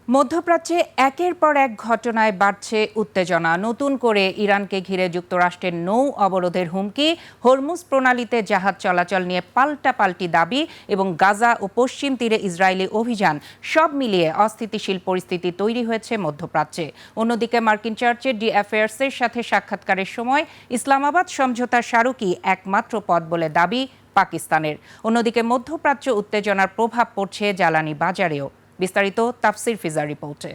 মধ্যপ্রাচ্যে একের পর এক ঘটনায় বাড়ছে উত্তেজনা। নতুন করে ইরানকে ঘিরে যুক্তরাষ্ট্রের নৌ অবরোধের হুমকি, হরমুজ প্রণালীতে জাহাজ চলাচল নিয়ে পাল্টাপাল্টি দাবি এবং গাজা ও পশ্চিম তীরে ইসরায়েলি অভিযান, সব মিলিয়ে অস্থিতিশীল পরিস্থিতি তৈরি হয়েছে মধ্যপ্রাচ্যে। অন্যদিকে মার্কিন চার্চের ডি অ্যাফেয়ার্সের সাথে সাক্ষাৎকারের সময় ইসলামাবাদ সমঝোতার স্মারকই একমাত্র পথ বলে দাবি পাকিস্তানের। অন্যদিকে মধ্যপ্রাচ্য উত্তেজনার প্রভাব পড়ছে জ্বালানি বাজারেও। বিস্তারিত তাফসির ফিজার রিপোর্টে।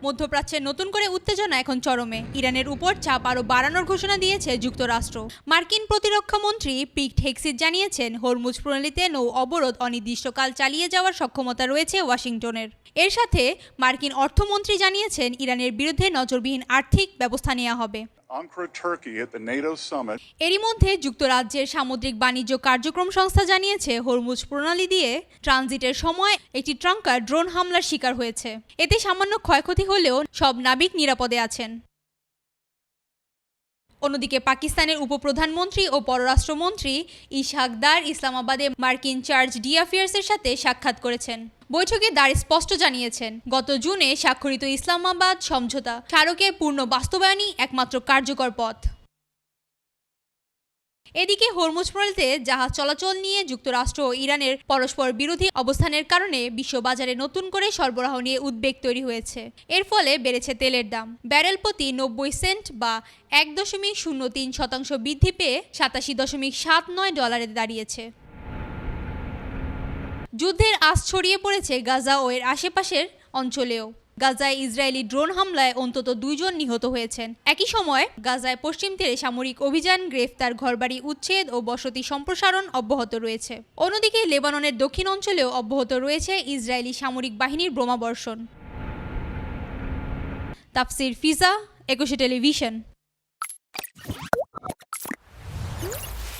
মধ্যপ্রাচ্যে নতুন করে উত্তেজনা এখন চরমে। ইরানের উপর চাপ আরও বাড়ানোর ঘোষণা দিয়েছে যুক্তরাষ্ট্র। মার্কিন প্রতিরক্ষা মন্ত্রী পিট হেগসেট জানিয়েছেন, হরমুজ প্রণালীতে নৌ অবরোধ অনির্দিষ্টকাল চালিয়ে যাওয়ার সক্ষমতা রয়েছে ওয়াশিংটনের। এর সাথে মার্কিন অর্থমন্ত্রী জানিয়েছেন, ইরানের বিরুদ্ধে নজরবিহীন আর্থিক ব্যবস্থা নেওয়া হবে। এরই মধ্যে যুক্তরাজ্যের সামুদ্রিক বাণিজ্য কার্যক্রম সংস্থা জানিয়েছে, হরমুজ প্রণালী দিয়ে ট্রানজিটের সময় একটি ট্রাঙ্কার ড্রোন হামলার শিকার হয়েছে। এতে সামান্য ক্ষয়ক্ষতি হলেও সব নাবিক নিরাপদে আছেন। অন্যদিকে পাকিস্তানের উপপ্রধানমন্ত্রী ও পররাষ্ট্রমন্ত্রী ইশহাক দার ইসলামাবাদে মার্কিন চার্জ ডি অ্যাফেয়ার্সের সাথে সাক্ষাৎ করেছেন। বৈঠকে দার স্পষ্ট জানিয়েছেন, গত জুনে স্বাক্ষরিত ইসলামাবাদ সমঝোতা স্মারকের পূর্ণ বাস্তবায়নই একমাত্র কার্যকর পথ। এদিকে হরমুজ প্রণালীতে জাহাজ চলাচল নিয়ে যুক্তরাষ্ট্র ও ইরানের পরস্পর বিরোধী অবস্থানের কারণে বিশ্ববাজারে নতুন করে সরবরাহ নিয়ে উদ্বেগ তৈরি হয়েছে। এর ফলে বেড়েছে তেলের দাম। ব্যারেল প্রতি 90 সেন্ট বা 1.03% বৃদ্ধি পেয়ে $87.79 দাঁড়িয়েছে। যুদ্ধের আঁচ ছড়িয়ে পড়েছে গাজা ও এর আশেপাশের অঞ্চলেও। গাজায় ইসরায়েলি ড্রোন হামলায় অন্তত 2 জন নিহত হয়েছেন। একই সময় গাজায় পশ্চিম তীরে সামরিক অভিযান, গ্রেফতার, ঘরবাড়ি উচ্ছেদ ও বসতি সম্প্রসারণ অব্যাহত রয়েছে। অন্যদিকে লেবাননের দক্ষিণ অঞ্চলেও অব্যাহত রয়েছে ইসরায়েলি সামরিক বাহিনীর বোমাবর্ষণ। তাফসির ফিজা, 21 টেলিভিশন।